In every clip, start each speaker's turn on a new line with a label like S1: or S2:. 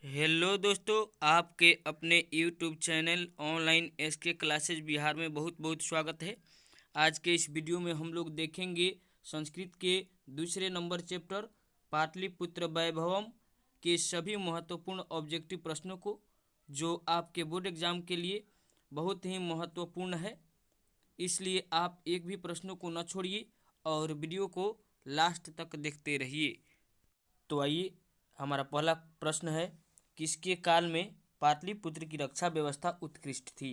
S1: Hello दोस्तों, आपके अपने YouTube channel online SK classes Bihar में बहुत बहुत स्वागत है। आज के इस वीडियो में हम लोग देखेंगे संस्कृत के दूसरे नंबर चैप्टर पाटलिपुत्र वैभवम के सभी महत्वपूर्ण ऑब्जेक्टिव प्रश्नों को, जो आपके बोर्ड एग्जाम के लिए बहुत ही महत्वपूर्ण है। इसलिए आप एक भी प्रश्नों को न छोड़िए और वीडियो को लास्ट तक देखते रहिए। तो आइए, हमारा पहला प्रश्न है, किसके काल में पाटलिपुत्र की रक्षा व्यवस्था उत्कृष्ट थी?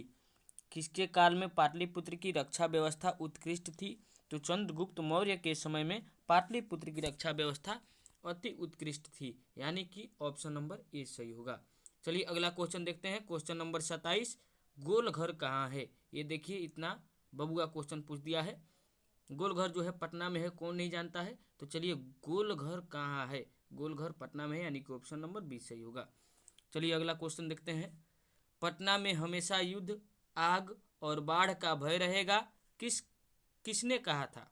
S1: किसके काल में पाटलिपुत्र की रक्षा व्यवस्था उत्कृष्ट थी? तो चंद्रगुप्त मौर्य के समय में पाटलिपुत्र की रक्षा व्यवस्था अति उत्कृष्ट थी, यानी कि ऑप्शन नंबर ए सही होगा। चलिए अगला क्वेश्चन देखते हैं। क्वेश्चन नंबर 27, गोल घर कहाँ है? ये देखिए, इतना बबुआ क्वेश्चन पूछ दिया है। गोल घर जो है पटना में है, कौन नहीं जानता है। तो चलिए, गोल घर कहाँ है? गोल घर पटना में है, यानी कि ऑप्शन नंबर बी सही होगा। चलिए अगला क्वेश्चन देखते हैं। पटना में हमेशा युद्ध, आग और बाढ़ का भय रहेगा, किसने कहा था?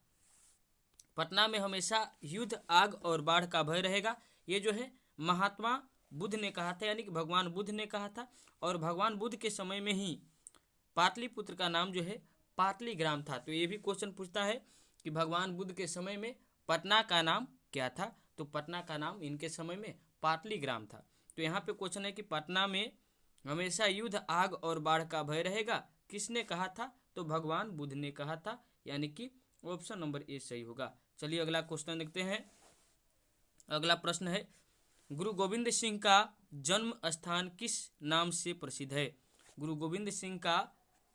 S1: पटना में हमेशा युद्ध, आग और बाढ़ का भय रहेगा, ये जो है महात्मा बुद्ध ने कहा था, यानी कि भगवान बुद्ध ने कहा था। और भगवान बुद्ध के समय में ही पाटलिपुत्र का नाम जो है पाटलीग्राम था। तो ये भी क्वेश्चन पूछता है कि भगवान बुद्ध के समय में पटना का नाम क्या था? तो पटना का नाम इनके समय में पाटलीग्राम था। तो यहाँ पे क्वेश्चन है कि पटना में हमेशा युद्ध, आग और बाढ़ का भय रहेगा, किसने कहा था? तो भगवान बुद्ध ने कहा था, यानी कि ऑप्शन नंबर ए सही होगा। चलिए अगला क्वेश्चन देखते हैं। अगला प्रश्न है, गुरु गोविंद सिंह का जन्म स्थान किस नाम से प्रसिद्ध है? गुरु गोविंद सिंह का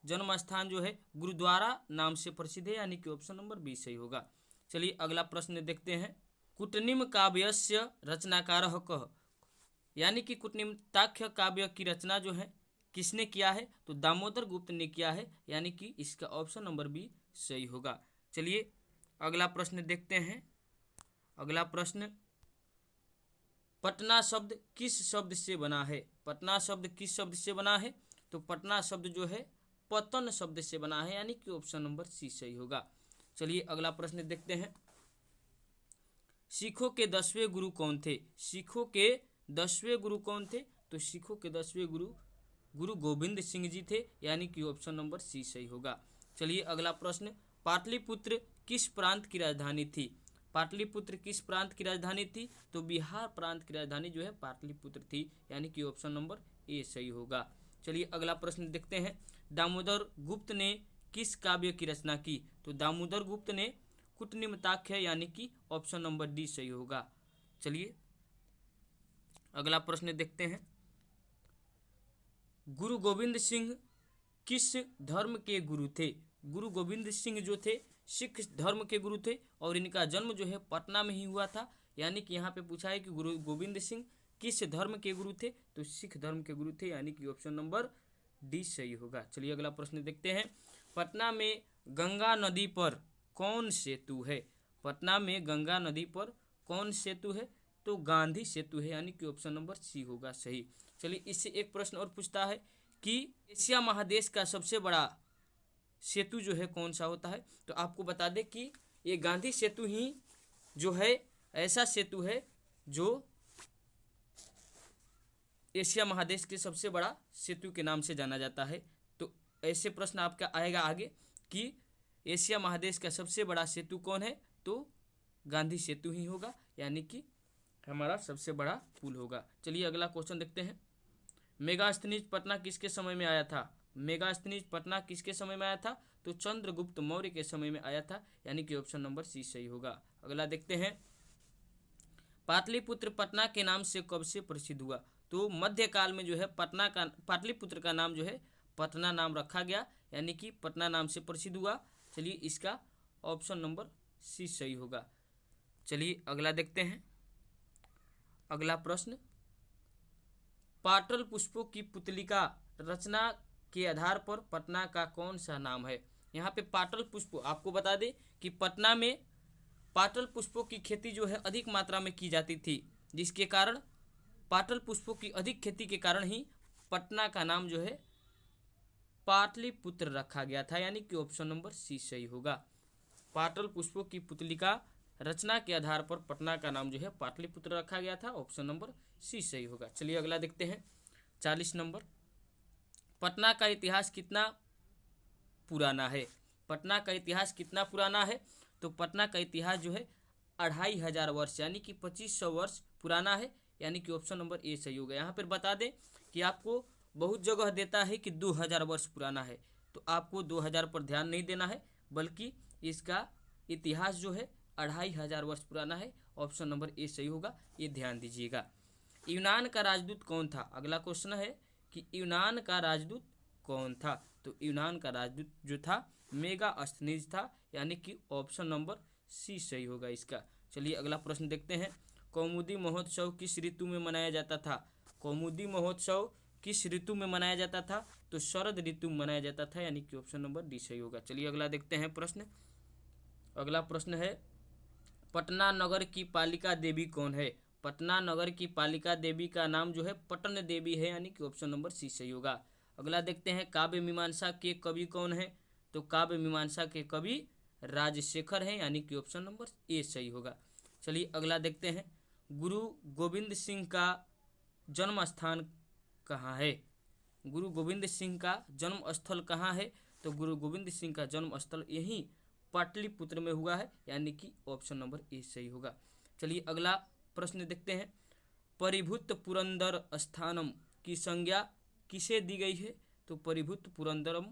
S1: जन्म स्थान जो है गुरुद्वारा नाम से प्रसिद्ध है, यानी कि ऑप्शन नंबर बी सही होगा। चलिए अगला प्रश्न देखते हैं। कुटनिम काव्यस्य रचनाकारः कः? यानी कि कुटनिम्ताख्य काव्य की रचना जो है किसने किया है? तो दामोदर गुप्त ने किया है, यानी कि इसका ऑप्शन नंबर बी सही होगा। चलिए अगला प्रश्न देखते हैं। अगला प्रश्न, पटना शब्द किस शब्द से बना है? पटना शब्द किस शब्द से बना है? तो पटना शब्द जो है पतन शब्द से बना है, यानी कि ऑप्शन नंबर सी सही होगा। चलिए अगला प्रश्न देखते हैं। सिखों के 10वें गुरु कौन थे? सिखों के 10वें गुरु कौन थे? तो सिखों के 10वें गुरु गुरु गोविंद सिंह जी थे, यानी कि ऑप्शन नंबर सी सही होगा। चलिए अगला प्रश्न, पाटलिपुत्र किस प्रांत की राजधानी थी? पाटलिपुत्र किस प्रांत की राजधानी थी? तो बिहार प्रांत की राजधानी जो है पाटलिपुत्र थी, यानी कि ऑप्शन नंबर ए सही होगा। चलिए अगला प्रश्न देखते हैं। दामोदर गुप्त ने किस काव्य की रचना की? तो दामोदर गुप्त ने कुटनिम्ताख्य, यानी कि ऑप्शन नंबर डी सही होगा। चलिए अगला प्रश्न देखते हैं। गुरु गोविंद सिंह किस धर्म के गुरु थे? गुरु गोविंद सिंह जो थे सिख धर्म के गुरु थे, और इनका जन्म जो है पटना में ही हुआ था, यानी कि यहाँ पे पूछा है कि गुरु गोविंद सिंह किस धर्म के गुरु थे? तो सिख धर्म के गुरु थे, यानी कि ऑप्शन नंबर डी सही होगा। चलिए अगला प्रश्न देखते हैं। पटना में गंगा नदी पर कौन सेतु है? पटना में गंगा नदी पर कौन सेतु है? तो गांधी सेतु है, यानी कि ऑप्शन नंबर सी होगा सही। चलिए इससे एक प्रश्न और पूछता है कि एशिया महादेश का सबसे बड़ा सेतु जो है कौन सा होता है? तो आपको बता दें कि ये गांधी सेतु ही जो है ऐसा सेतु है जो एशिया महादेश के सबसे बड़ा सेतु के नाम से जाना जाता है। तो ऐसे प्रश्न आपका आएगा आगे कि एशिया महादेश का सबसे बड़ा सेतु कौन है? तो गांधी सेतु ही होगा, यानी कि हमारा सबसे बड़ा पुल होगा। चलिए अगला क्वेश्चन देखते हैं। मेगास्थनीज पटना किसके समय में आया था? मेगास्थनीज पटना किसके समय में आया था? तो चंद्रगुप्त मौर्य के समय में आया था, यानी कि ऑप्शन नंबर सी सही होगा। अगला देखते हैं। पाटलिपुत्र पटना के नाम से कब से प्रसिद्ध हुआ? तो मध्यकाल में जो है पाटलिपुत्र का नाम जो है पटना नाम रखा गया, यानी कि पटना नाम से प्रसिद्ध हुआ। चलिए इसका ऑप्शन नंबर सी सही होगा। चलिए अगला देखते हैं। अगला प्रश्न, पाटल पुष्पों की पुतलिका रचना के आधार पर पटना का कौन सा नाम है? यहाँ पे पाटल पुष्प, आपको बता दें कि पटना में पाटल पुष्पों की खेती जो है अधिक मात्रा में की जाती थी, जिसके कारण पाटल पुष्पों की अधिक खेती के कारण ही पटना का नाम जो है पाटलिपुत्र रखा गया था, यानी कि ऑप्शन नंबर सी सही होगा। पाटल पुष्पों की पुतलिका रचना के आधार पर पटना का नाम जो है पाटलिपुत्र रखा गया था। ऑप्शन नंबर सी सही होगा। चलिए अगला देखते हैं 40 नंबर। पटना का इतिहास कितना पुराना है? पटना का इतिहास कितना पुराना है? तो पटना का इतिहास जो है 2500 वर्ष यानी कि 2500 वर्ष पुराना है, यानी कि ऑप्शन नंबर ए सही होगा। यहाँ पर बता दें कि आपको बहुत जगह देता है कि 2000 वर्ष पुराना है, तो आपको 2000 पर ध्यान नहीं देना है, बल्कि इसका इतिहास जो है 2500 वर्ष पुराना है। ऑप्शन नंबर ए सही होगा, ये ध्यान दीजिएगा। यूनान का राजदूत कौन था? अगला क्वेश्चन है कि यूनान का राजदूत कौन था? तो यूनान का राजदूत जो था मेगास्थनीज था, यानी कि ऑप्शन नंबर सी सही होगा इसका। चलिए अगला प्रश्न देखते हैं। कौमुदी महोत्सव किस ऋतु में मनाया जाता था? कौमुदी महोत्सव किस ऋतु में मनाया जाता था? तो शरद ऋतु में मनाया जाता था, यानी कि ऑप्शन नंबर डी सही होगा। चलिए अगला देखते हैं प्रश्न। अगला प्रश्न है पटना नगर की पालिका देवी कौन है? पटना नगर की पालिका देवी का नाम जो है पटन देवी है, यानी कि ऑप्शन नंबर सी सही होगा। अगला देखते हैं काव्य मीमांसा के कवि कौन है? तो काव्य मीमांसा के कवि राजशेखर हैं, यानी कि ऑप्शन नंबर ए सही होगा। चलिए अगला देखते हैं। गुरु गोविंद सिंह का जन्म स्थान कहाँ है? गुरु गोविंद सिंह का जन्म स्थल कहाँ है? तो गुरु गोविंद सिंह का जन्म स्थल यही पाटलिपुत्र में हुआ है, यानी कि ऑप्शन नंबर ए सही होगा। चलिए अगला प्रश्न देखते हैं। परिभूत पुरंदर स्थानम की संज्ञा किसे दी गई है? तो परिभूत पुरंदरम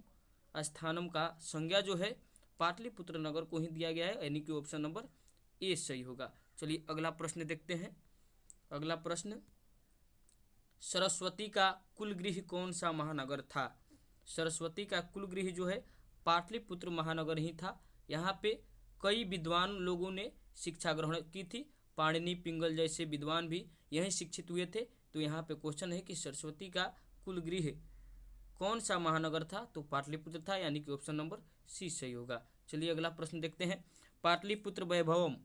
S1: स्थानम का संज्ञा जो है पाटलिपुत्र नगर को ही दिया गया है, यानी कि ऑप्शन नंबर ए सही होगा। चलिए अगला प्रश्न देखते हैं। अगला प्रश्न, सरस्वती का कुलगृह कौन सा महानगर था? सरस्वती का कुलगृह जो है पाटलिपुत्र महानगर ही था। यहाँ पे कई विद्वान लोगों ने शिक्षा ग्रहण की थी। पाणिनि, पिंगल जैसे विद्वान भी यहीं शिक्षित हुए थे। तो यहाँ पे क्वेश्चन है कि सरस्वती का कुलगृह कौन सा महानगर था? तो पाटलिपुत्र था, यानी कि ऑप्शन नंबर सी सही होगा। चलिए अगला प्रश्न देखते हैं। पाटलिपुत्र वैभवम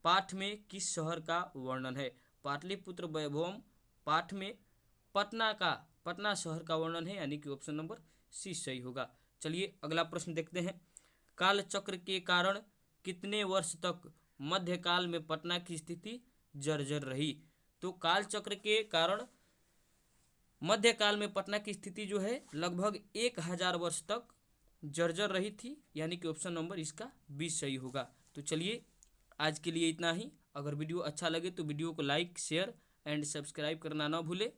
S1: पाठ में किस शहर का वर्णन है? पाटलिपुत्र वैभवम पाठ में पटना शहर का वर्णन है, यानी कि ऑप्शन नंबर सी सही होगा। चलिए अगला प्रश्न देखते हैं। कालचक्र के कारण कितने वर्ष तक मध्यकाल में पटना की स्थिति जर्जर रही? तो कालचक्र के कारण मध्यकाल में पटना की स्थिति जो है लगभग 1000 वर्ष तक जर्जर रही थी, यानी कि ऑप्शन नंबर इसका बी सही होगा। तो चलिए आज के लिए इतना ही। अगर वीडियो अच्छा लगे तो वीडियो को लाइक, शेयर एंड सब्सक्राइब करना ना भूले।